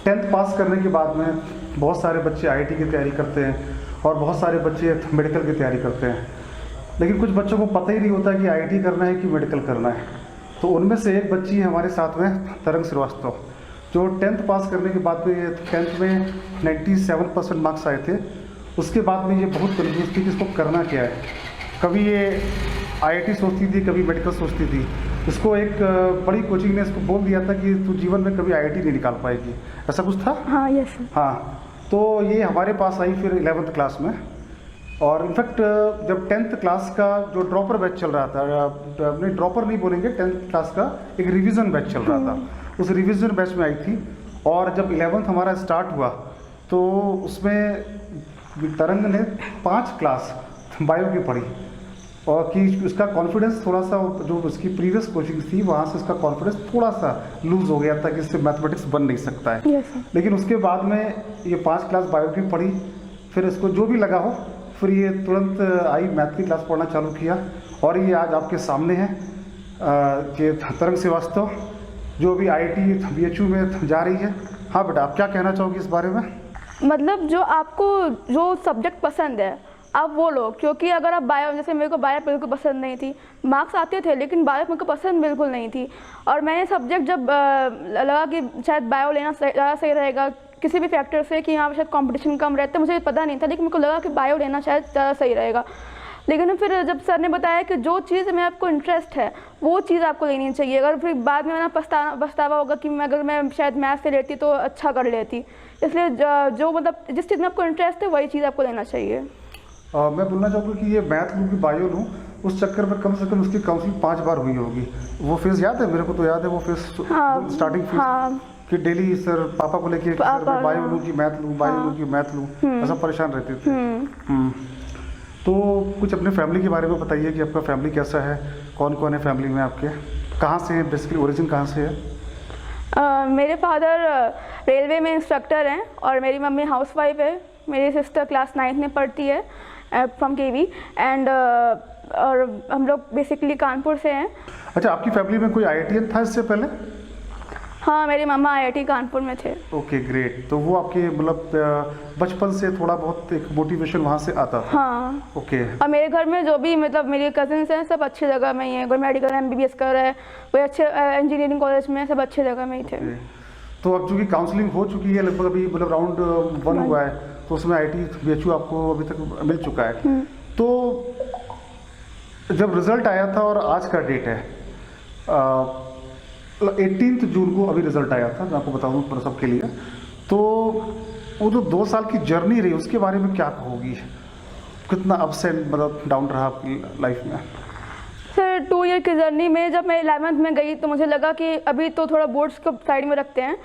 10th पास करने के बाद में बहुत सारे बच्चे आईआईटी की तैयारी करते हैं और बहुत सारे बच्चे मेडिकल की तैयारी करते हैं, लेकिन कुछ बच्चों को पता ही नहीं होता कि आईआईटी करना है कि मेडिकल करना है। तो उनमें से एक बच्ची है हमारे साथ में, तरंग श्रीवास्तव, जो 10th पास करने के बाद में 10th में 97% मार्क्स आए थे। उसके बाद में ये बहुत कन्फ्यूज थी कि इसको करना क्या है। कभी ये आईआईटी सोचती थी, कभी मेडिकल सोचती थी। इसको एक बड़ी कोचिंग ने इसको बोल दिया था कि तू जीवन में कभी आईआईटी नहीं निकाल पाएगी, ऐसा कुछ था। हाँ यस। हाँ, तो ये हमारे पास आई फिर 11th क्लास में, और इनफैक्ट जब 10th क्लास का जो ड्रॉपर बैच चल रहा था, नहीं ड्रॉपर नहीं बोलेंगे, 10th क्लास का एक रिवीजन बैच चल रहा था, उस रिवीजन बैच में आई थी। और जब 11th हमारा स्टार्ट हुआ तो उसमें तरंग ने 5 क्लास बायो की पढ़ी, और कि उसका कॉन्फिडेंस थोड़ा सा, जो उसकी प्रीवियस कोचिंग थी वहाँ से उसका कॉन्फिडेंस थोड़ा सा लूज हो गया था कि इससे मैथमेटिक्स बन नहीं सकता है। yes, लेकिन उसके बाद में ये 5 क्लास बायो की पढ़ी, फिर इसको जो भी लगा हो, फिर ये तुरंत आई मैथ की क्लास पढ़ना चालू किया, और ये आज आपके सामने है ये तरंग श्रीवास्तव, जो भी आईआईटी बीएचयू में जा रही है। हाँ बेटा, आप क्या कहना चाहोगे इस बारे में? मतलब जो आपको जो सब्जेक्ट पसंद है आप वो लो, क्योंकि अगर आप बायो, जैसे मेरे को बायो बिल्कुल पसंद नहीं थी, मार्क्स आते थे लेकिन बायो मेरे को पसंद बिल्कुल नहीं थी। और मैंने सब्जेक्ट जब लगा कि शायद बायो लेना ज़्यादा सही रहेगा किसी भी फैक्टर से, कि यहाँ पर शायद कंपटीशन कम रहता है, मुझे पता नहीं था, लेकिन मेरे को लगा कि बायो लेना शायद ज़्यादा सही रहेगा। लेकिन फिर जब सर ने बताया कि जो चीज़ में आपको इंटरेस्ट है वो चीज़ आपको लेनी चाहिए, अगर फिर बाद में ना पछतावा होगा कि अगर मैं शायद मैथ से लेती तो अच्छा कर लेती। इसलिए जो मतलब जिस चीज़ में आपको इंटरेस्ट है वही चीज़ आपको लेना चाहिए। मैं बोलना चाहूँगा कि ये मैथ लूँ कि बायो लूँ, उस चक्कर में कम से कम उसकी काउंसलिंग 5 बार हुई होगी। वो फेज़ याद है मेरे को, तो याद है वो फेज़, हाँ, स्टार्टिंग फेज़, हाँ, कि डेली सर पापा को लेके बायो लूँ कि मैथ लूँ, बायो लूँ कि मैथ लूँ, ऐसा परेशान रहते थे। तो कुछ अपने फैमिली के बारे में बताइए कि आपका फैमिली कैसा है, कौन कौन है फैमिली में आपके, कहाँ से है, बेसिकली ओरिजिन कहाँ से है? मेरे फादर रेलवे में इंस्ट्रक्टर हैं और मेरी मम्मी हाउसवाइफ है। मेरी सिस्टर क्लास 9th में पढ़ती है फ्रॉम केवी, एंड और हम लोग बेसिकली कानपुर से हैं। अच्छा, आपकी फैमिली में कोई आईआईटीएन था इससे पहले? हाँ, मेरे मामा आईआईटी कानपुर में थे। Okay great. तो वो आपके मतलब बचपन से थोड़ा बहुत एक मोटिवेशन वहाँ से आता था? हाँ। ओके। और मेरे घर में जो भी मतलब मेरे कजिन्स हैं सब अच्छी जगह में ही हैं, कोई मेडिकल MBBS कर रहा है, कोई अच्छे इंजीनियरिंग कॉलेज में, सब अच्छी जगह में ही थे। तो अब चूँकि काउंसलिंग हो चुकी है लगभग, अभी मतलब राउंड 1 हुआ है, तो उसमें आईआईटी बीएचयू आपको अभी तक मिल चुका है। तो जब रिज़ल्ट आया था और आज का डेट है 18 जून को अभी रिज़ल्ट आया था, मैं आपको बता दूँ पर सबके लिए, तो वो जो 2 साल की जर्नी रही उसके बारे में क्या कहोगी? कितना अप्स एंड मतलब डाउन रहा आपकी लाइफ में? सर 2 ईयर की जर्नी में जब मैं 11th में गई तो मुझे लगा कि अभी तो थोड़ा बोर्ड्स को साइड में रखते हैं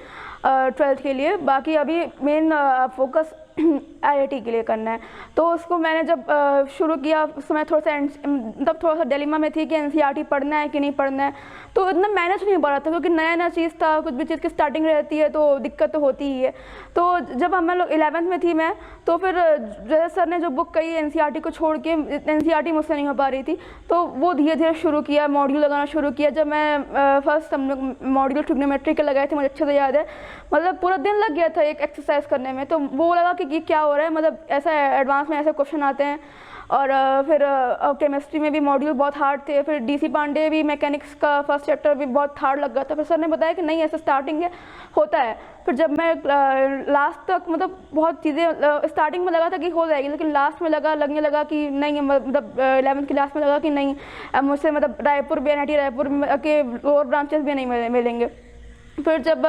12th के लिए, बाकी अभी मेन फोकस आईआईटी के लिए करना है। तो उसको मैंने जब शुरू किया उस समय थोड़ा सा डिलेमा में थी कि एनसीईआरटी पढ़ना है कि नहीं पढ़ना है, तो इतना मैनेज नहीं पा रहा था क्योंकि नया नया चीज़ था, कुछ भी चीज़ की स्टार्टिंग रहती है तो दिक्कत तो होती ही है। तो जब हम लोग 11th में थी मैं, तो फिर जैसे सर ने जो बुक कही एनसीईआरटी को छोड़ के, एनसीईआरटी मुझसे नहीं हो पा रही थी, तो वो धीरे धीरे शुरू किया, मॉड्यूल लगाना शुरू किया। जब मैं फर्स्ट हम लोग मॉड्यूल ट्रिग्नोमेट्री के लगाए थे, मुझे अच्छे से याद है, मतलब पूरा दिन लग गया था एक एक्सरसाइज करने में। तो वो लगा कि क्या हो रहा है, मतलब ऐसा एडवांस में ऐसे क्वेश्चन आते हैं। और फिर केमिस्ट्री में भी मॉड्यूल बहुत हार्ड थे, फिर डीसी पांडे भी मैकेनिक्स का फर्स्ट चैप्टर भी बहुत हार्ड लग गया था। फिर सर ने बताया कि नहीं ऐसा स्टार्टिंग है, होता है। फिर जब मैं लास्ट तक मतलब बहुत चीज़ें स्टार्टिंग में लगा था कि हो जाएगी, लेकिन लास्ट में लगने लगा कि नहीं, मतलब 11th की लास्ट में लगा कि नहीं मुझसे मतलब रायपुर भी, NIT रायपुर के लोअर ब्रांचेस भी नहीं मिलेंगे। फिर जब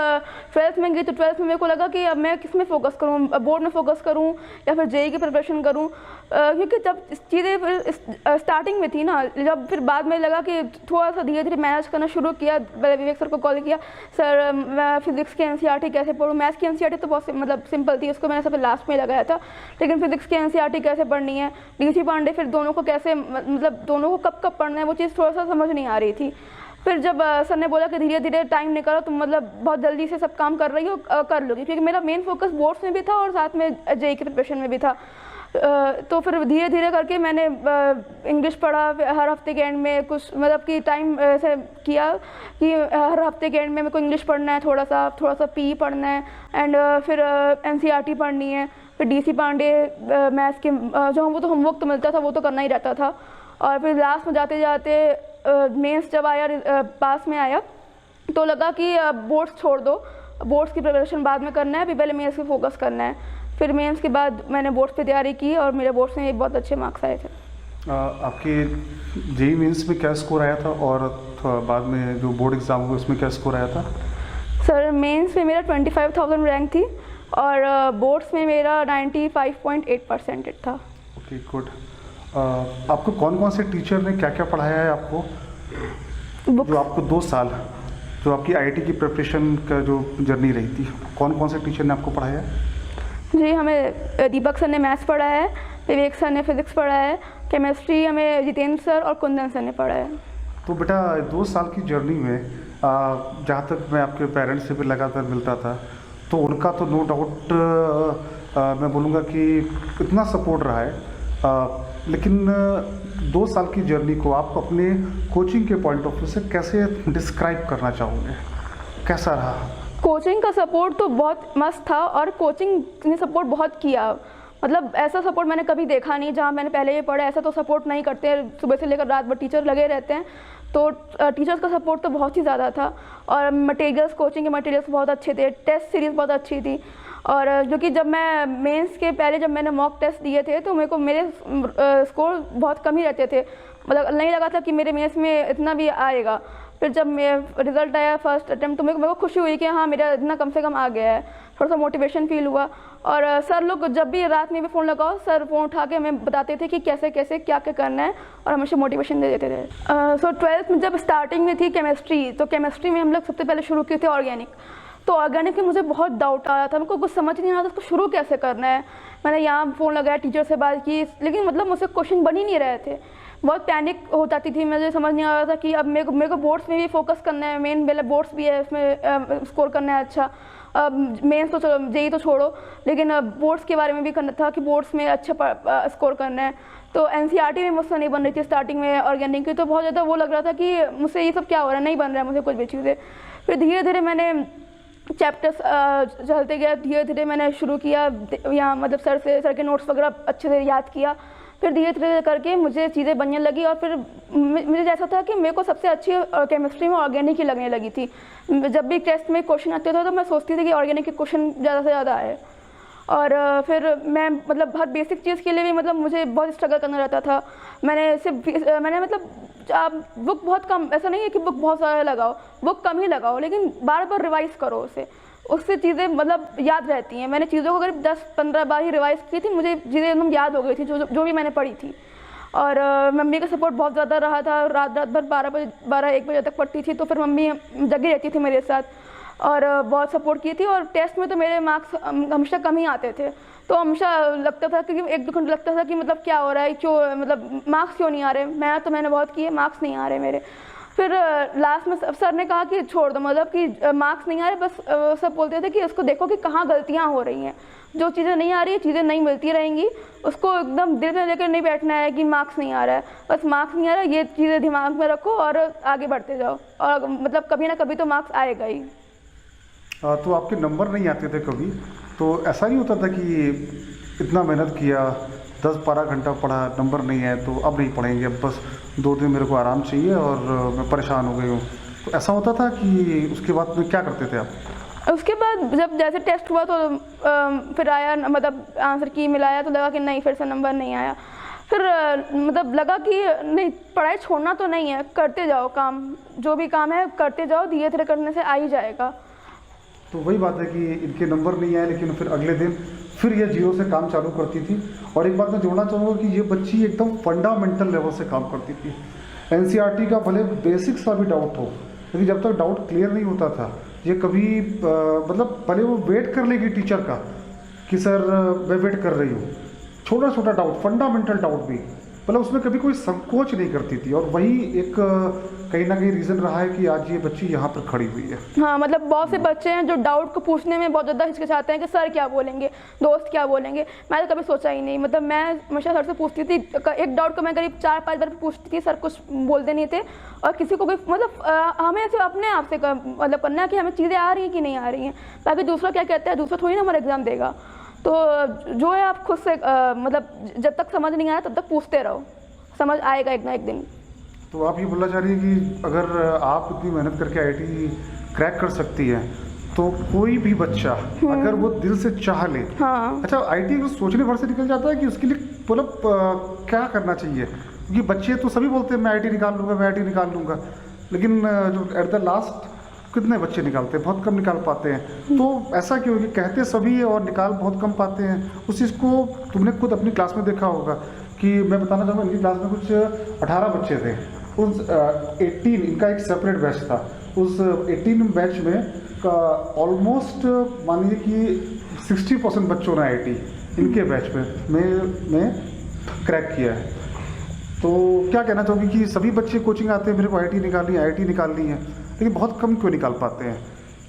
12th में गई तो 12th में मेरे को लगा कि अब मैं किस में फोकस करूं, बोर्ड में फोकस करूं या फिर जेईई की प्रिपरेशन करूं, क्योंकि जब चीज़ें फिर स्टार्टिंग में थी ना, जब फिर बाद में लगा कि थोड़ा सा धीरे धीरे मैनेज करना शुरू किया। पहले विवेक सर को कॉल किया, सर मैं फिजिक्स की एनसीईआरटी कैसे पढ़ूँ, मैथ्स की एनसीईआरटी तो बहुत मतलब सिंपल थी, उसको मैंने सबसे लास्ट में लगाया था, लेकिन फिजिक्स की एनसीईआरटी कैसे पढ़नी है, डीसी पांडे, फिर दोनों को कैसे मतलब दोनों को कब पढ़ना है, वो चीज़ थोड़ा सा समझ नहीं आ रही थी। फिर जब सर ने बोला कि धीरे धीरे टाइम निकालो, तुम मतलब बहुत जल्दी से सब काम कर रही हो, कर लोगी, क्योंकि मेरा मेन फोकस बोर्ड्स में भी था और साथ में जेईई की प्रिपरेशन में भी था। तो फिर धीरे धीरे करके मैंने इंग्लिश पढ़ा हर हफ्ते के एंड में, कुछ मतलब कि टाइम ऐसे किया कि हर हफ्ते के एंड में मेरे को इंग्लिश पढ़ना है, थोड़ा सा पी पढ़ना है, एंड फिर एनसीईआरटी पढ़नी है, फिर डीसी पांडे मैथ्स के जो वो तो होमवर्क तो मिलता था वो तो करना ही रहता था। और फिर लास्ट में जाते जाते मेंस जब आया, पास में आया, तो लगा कि बोर्ड्स छोड़ दो, बोर्ड्स की प्रिपरेशन बाद में करना है, अभी पहले मेंस पे फोकस करना है। फिर मेंस के बाद मैंने बोर्ड्स पे तैयारी की और मेरे बोर्ड्स में बहुत अच्छे मार्क्स आए थे। आपके जेईई मेंस में क्या स्कोर आया था और बाद में जो बोर्ड एग्ज़ाम हुआ उसमें क्या स्कोर आया था? सर मेंस में मेरा 25,000 रैंक थी और बोर्ड्स में मेरा 95.8% था। Okay, good. आपको कौन कौन से टीचर ने क्या क्या पढ़ाया है आपको? जो आपको 2 साल जो आपकी आईआईटी की प्रिपरेशन का जो जर्नी रही थी, कौन कौन से टीचर ने आपको पढ़ाया है? जी, हमें दीपक सर ने मैथ्स पढ़ाया है, विवेक सर ने फिज़िक्स पढ़ाया है, केमिस्ट्री हमें जितेंद्र सर और कुंदन सर ने पढ़ाया है। तो बेटा 2 साल की जर्नी में जहाँ तक मैं आपके पेरेंट्स से भी लगातार मिलता था, तो उनका तो नो डाउट मैं बोलूँगा कि इतना सपोर्ट रहा है, लेकिन 2 साल की जर्नी को आप अपने कोचिंग के पॉइंट ऑफ व्यू से कैसे डिस्क्राइब करना चाहोगे? कैसा रहा? कोचिंग का सपोर्ट तो बहुत मस्त था और कोचिंग ने सपोर्ट बहुत किया, मतलब ऐसा सपोर्ट मैंने कभी देखा नहीं। जहाँ मैंने पहले ये पढ़ा ऐसा तो सपोर्ट नहीं करते, सुबह से लेकर रात भर टीचर लगे रहते हैं, तो टीचर्स का सपोर्ट तो बहुत ही ज़्यादा था। और मटेरियल्स, कोचिंग के मटेरियल्स बहुत अच्छे थे, टेस्ट सीरीज़ बहुत अच्छी थी। और जो कि जब मैं मेंस के पहले जब मैंने मॉक टेस्ट दिए थे तो मेरे को मेरे स्कोर बहुत कम ही रहते थे, मतलब नहीं लगा था कि मेरे मेंस में इतना भी आएगा। फिर जब मेरा रिज़ल्ट आया फर्स्ट अटैम्प्ट तो मेरे को खुशी हुई कि हाँ मेरा इतना कम से कम आ गया है, थोड़ा सा मोटिवेशन फील हुआ। और सर लोग जब भी रात में भी फ़ोन लगाओ, सर फ़ोन उठा के हमें बताते थे कि कैसे कैसे क्या क्या करना है और हमेशा मोटिवेशन दे देते थे। सो 12th में जब स्टार्टिंग में थी केमिस्ट्री, तो केमिस्ट्री में हम लोग सबसे पहले शुरू किए थे ऑर्गेनिक। तो ऑर्गेनिक में मुझे बहुत डाउट आया था, मेरे को कुछ समझ नहीं आ रहा था उसको शुरू कैसे करना है। मैंने यहाँ फ़ोन लगाया, टीचर से बात की, लेकिन मतलब मुझसे क्वेश्चन बन ही नहीं रहे थे, बहुत पैनिक हो जाती थी, मुझे समझ नहीं आ रहा था कि अब मेरे को बोर्ड्स में भी फोकस करना है, मेन पहले बोर्ड्स भी है उसमें स्कोर करना है अच्छा। मेंस तो चलो, जेईई तो छोड़ो, लेकिन बोर्ड्स के बारे में भी करना था कि बोर्ड्स में अच्छा स्कोर करना है। तो एनसीईआरटी में मुझसे नहीं बन रही थी स्टार्टिंग में ऑर्गेनिक की, तो बहुत ज़्यादा वो लग रहा था कि मुझसे ये सब क्या हो रहा है, नहीं बन रहा है मुझे कुछ भी चीज़ें। फिर धीरे धीरे मैंने चैप्टर्स चलते गया, धीरे धीरे मैंने शुरू किया यहाँ, मतलब सर के नोट्स वगैरह अच्छे से याद किया। फिर धीरे धीरे करके मुझे चीज़ें बनने लगी और फिर मुझे जैसा था कि मेरे को सबसे अच्छी केमिस्ट्री में ऑर्गेनिक ही लगने लगी थी। जब भी टेस्ट में क्वेश्चन आते थे तो मैं सोचती थी कि ऑर्गेनिक के क्वेश्चन ज़्यादा से ज़्यादा आए। और फिर मैं मतलब हर बेसिक चीज़ के लिए भी मतलब मुझे बहुत स्ट्रगल करना रहता था। मैंने मतलब आप बुक बहुत कम, ऐसा नहीं है कि बुक बहुत सारा लगाओ, बुक कम ही लगाओ, लेकिन बार बार रिवाइज़ करो उससे चीज़ें मतलब याद रहती हैं। मैंने चीज़ों को करीब 10-15 बार ही रिवाइज़ की थी, मुझे चीज़ें एकदम याद हो गई थी जो भी मैंने पढ़ी थी। और मम्मी का सपोर्ट बहुत ज़्यादा रहा था, रात भर 12-1 बजे तक पढ़ती थी, तो फिर मम्मी जगी रहती थी मेरे साथ और बहुत सपोर्ट की थी। और टेस्ट में तो मेरे मार्क्स हमेशा कम ही आते थे, तो हमेशा लगता था कि 1-2 घंटे लगता था कि मतलब क्या हो रहा है, क्यों मतलब मार्क्स क्यों नहीं आ रहे। मैंने बहुत किए, मार्क्स नहीं आ रहे मेरे। फिर लास्ट में सर ने कहा कि छोड़ दो, मतलब कि मार्क्स नहीं आ रहे, बस सब बोलते थे कि उसको देखो कि कहाँ गलतियाँ हो रही हैं, जो चीज़ें नहीं आ रही है, चीज़ें नहीं मिलती रहेंगी, उसको एकदम दिल में लेकर नहीं बैठना है कि मार्क्स नहीं आ रहा है, बस मार्क्स नहीं आ रहा है, ये चीज़ें दिमाग में रखो और आगे बढ़ते जाओ, और मतलब कभी ना कभी तो मार्क्स आएगा ही। तो आपके नंबर नहीं आते थे कभी? तो ऐसा नहीं होता था कि इतना मेहनत किया, 10-12 घंटा पढ़ा, नंबर नहीं आए तो अब नहीं पढ़ेंगे, अब बस 2 दिन मेरे को आराम चाहिए और मैं परेशान हो गई हूँ, तो ऐसा होता था कि उसके बाद में क्या करते थे आप? उसके बाद जब जैसे टेस्ट हुआ तो फिर आया, मतलब आंसर की मिलाया तो लगा कि नहीं, फिर से नंबर नहीं आया। फिर मतलब लगा कि नहीं, पढ़ाई छोड़ना तो नहीं है, करते जाओ काम, जो भी काम है करते जाओ, धीरे धीरे करने से आ ही जाएगा। तो वही बात है कि इनके नंबर नहीं आए, लेकिन फिर अगले दिन फिर ये 0 से काम चालू करती थी। और एक बात मैं जोड़ना चाहूँगा कि ये बच्ची एकदम फंडामेंटल लेवल से काम करती थी। एनसीईआरटी का भले बेसिक सा भी डाउट हो, लेकिन जब तक डाउट क्लियर नहीं होता था, ये कभी मतलब भले वो वेट कर लेगी टीचर का कि सर मैं वेट कर रही हूँ, छोटा छोटा डाउट, फंडामेंटल डाउट भी, मतलब उसमें कभी कोई संकोच नहीं करती थी, और वही एक कहीं ना कहीं रीज़न रहा है कि आज ये बच्ची यहाँ पर खड़ी हुई है। हाँ, मतलब बहुत से बच्चे हैं जो डाउट को पूछने में बहुत ज़्यादा हिचकिचाते हैं कि सर क्या बोलेंगे, दोस्त क्या बोलेंगे। मैं तो कभी सोचा ही नहीं, मतलब मैं हमेशा सर से पूछती थी, एक डाउट को मैं करीब 4-5 बार पूछती थी, सर कुछ बोलते नहीं थे। और किसी को भी मतलब हमें ऐसे अपने आप से मतलब करना है कि हमें चीज़ें आ रही हैं कि नहीं आ रही हैं, ताकि दूसरा क्या कहता है, दूसरा थोड़ी ना हमारा एग्ज़ाम देगा। तो जो है आप खुद से मतलब जब तक समझ नहीं आया तब तक पूछते रहो, समझ आएगा एक ना एक दिन। तो आप ये बोलना चाह रही हैं कि अगर आप इतनी मेहनत करके आईआईटी क्रैक कर सकती है तो कोई भी बच्चा अगर वो दिल से चाह ले। हाँ। अच्छा, आईआईटी को सोचने भर से निकल जाता है कि उसके लिए मतलब क्या करना चाहिए, क्योंकि बच्चे तो सभी बोलते हैं मैं आईआईटी निकाल लूँगा, मैं आईआईटी निकाल लूँगा, लेकिन जो एट द लास्ट कितने बच्चे निकालते हैं, बहुत कम निकाल पाते हैं। तो ऐसा क्यों है कि कहते सभी है और निकाल बहुत कम पाते हैं। उस चीज़ को तुमने खुद अपनी क्लास में देखा होगा कि मैं बताना चाहूँगा, इनकी क्लास में कुछ 18 बच्चे थे, उस 18 इनका एक सेपरेट बैच था, उस 18 बैच में ऑलमोस्ट मान लीजिए कि 60% बच्चों ने आईआईटी इनके बैच में क्रैक किया है। तो क्या कहना चाहोगे कि सभी बच्चे कोचिंग आते हैं मेरे को आईआईटी निकालनी है, लेकिन बहुत कम क्यों निकाल पाते हैं?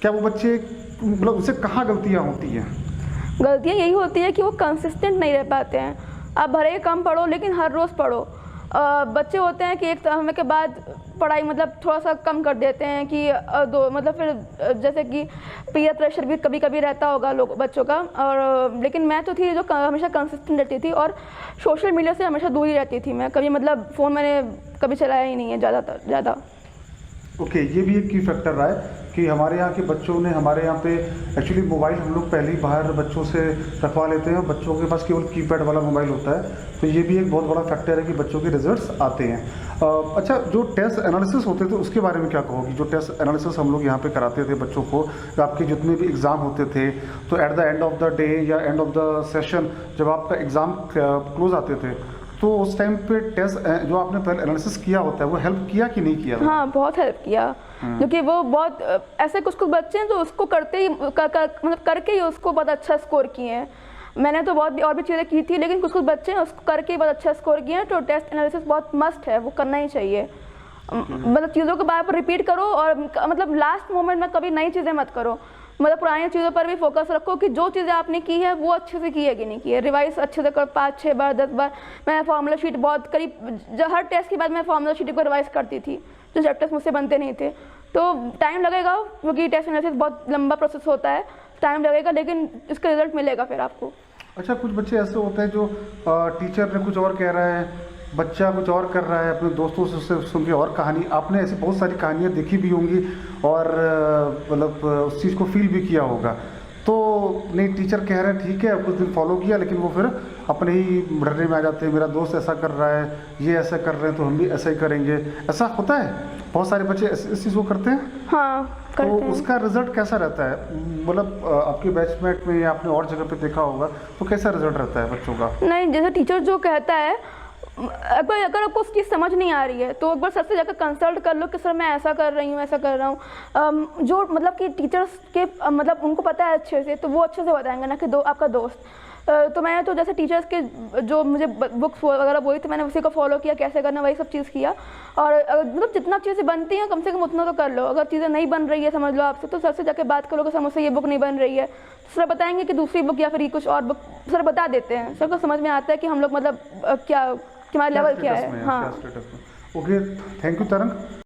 क्या वो बच्चे मतलब उनसे कहाँ गलतियाँ होती हैं? गलतियाँ यही होती है कि वो कंसिस्टेंट नहीं रह पाते हैं। आप भले ही कम पढ़ो लेकिन हर रोज़ पढ़ो। बच्चे होते हैं कि एक समय के बाद पढ़ाई मतलब थोड़ा सा कम कर देते हैं कि मतलब फिर जैसे कि पीयर प्रेशर भी कभी कभी रहता होगा बच्चों का। और लेकिन मैं तो थी जो हमेशा कंसिस्टेंट रहती थी और सोशल मीडिया से हमेशा दूर ही रहती थी। मैं कभी मतलब फ़ोन मैंने कभी चलाया ही नहीं है ज़्यादा। ओके, ये भी एक की फैक्टर रहा है कि हमारे यहाँ के बच्चों ने, हमारे यहाँ पे एक्चुअली मोबाइल हम लोग पहले ही बाहर बच्चों से रखवा लेते हैं, बच्चों के पास केवल कीपैड वाला मोबाइल होता है, तो ये भी एक बहुत बड़ा फैक्टर है कि बच्चों के रिजल्ट्स आते हैं। अच्छा, जो टेस्ट एनालिसिस होते थे उसके बारे में क्या कहोगी? जो टेस्ट एनालिसिस हम लोग यहाँ पे कराते थे बच्चों को, आपके जितने भी एग्ज़ाम होते थे, तो at the end of the day या एंड ऑफ द सेशन जब आपका एग्ज़ाम क्लोज आते थे, तो उस टाइम पे टेस्ट जो आपने पहले एनालिसिस किया होता है वो हेल्प किया कि नहीं किया? हाँ, बहुत हेल्प किया, क्योंकि वो बहुत ऐसे कुछ बच्चे हैं जो उसको करते ही मतलब करके ही उसको बहुत अच्छा स्कोर किए हैं। मैंने तो बहुत और भी चीज़ें की थी, लेकिन कुछ बच्चे हैं उसको करके ही बहुत अच्छा स्कोर किए हैं। तो टेस्ट एनालिसिस बहुत मस्ट है, वो करना ही चाहिए। मतलब चीज़ों को बार बार रिपीट करो और मतलब लास्ट मोमेंट में कभी नई चीज़ें मत करो। मतलब पुरानी चीज़ों पर भी फोकस रखो कि जो चीज़ें आपने की है वो अच्छे से की है कि नहीं की है। रिवाइज अच्छे से करो, 5-6 बार 10 बार। मैं फार्मूला शीट बहुत करीब हर टेस्ट के बाद मैं फार्मूला शीट को रिवाइज करती थी, जो चैप्टर्स मुझसे बनते नहीं थे। तो टाइम लगेगा क्योंकि टेस्ट एनालिसिस बहुत लंबा प्रोसेस होता है, टाइम लगेगा, लेकिन इसका रिजल्ट मिलेगा फिर आपको। अच्छा, कुछ बच्चे ऐसे होते हैं जो टीचर ने कुछ और कह रहा है, बच्चा कुछ और कर रहा है, अपने दोस्तों से उससे सुन के और कहानी, आपने ऐसी बहुत सारी कहानियाँ देखी भी होंगी और मतलब उस चीज़ को फील भी किया होगा। तो नहीं, टीचर कह रहे हैं ठीक है, कुछ दिन फॉलो किया, लेकिन वो फिर अपने ही डरने में आ जाते हैं, मेरा दोस्त ऐसा कर रहा है, ये ऐसा कर रहे हैं तो हम भी ऐसा ही करेंगे। ऐसा होता है, बहुत सारे बच्चे इस चीज़ को करते हैं। हाँ, करते हैं। तो उसका रिजल्ट कैसा रहता है? मतलब आपके बैचमेट में या आपने और जगह पे देखा होगा, तो कैसा रिजल्ट रहता है बच्चों का? नहीं, जैसे टीचर जो कहता है, अगर आपको उस चीज़ समझ नहीं आ रही है तो एक बार सर से जाकर कंसल्ट कर लो कि सर मैं ऐसा कर रही हूँ, ऐसा कर रहा हूँ। जो मतलब कि टीचर्स के मतलब उनको पता है अच्छे से, तो वो अच्छे से बताएंगे ना कि आपका दोस्त। तो मैंने तो जैसे टीचर्स के जो मुझे बुक्स वगैरह बोली, तो मैंने उसी को फॉलो किया, कैसे करना वही सब चीज़ किया। और मतलब जितना चीज़ें बनती हैं कम से कम उतना तो कर लो। अगर चीज़ें नहीं बन रही है समझ लो आपसे, तो सर से जाके बात करो कि सर मुझसे ये बुक नहीं बन रही है। सर बताएंगे कि दूसरी बुक या फिर कुछ और बुक सर बता देते हैं। सर को समझ में आता है कि हम लोग मतलब क्या हमारा लेवल क्या है। हाँ, ओके, थैंक यू तरंग।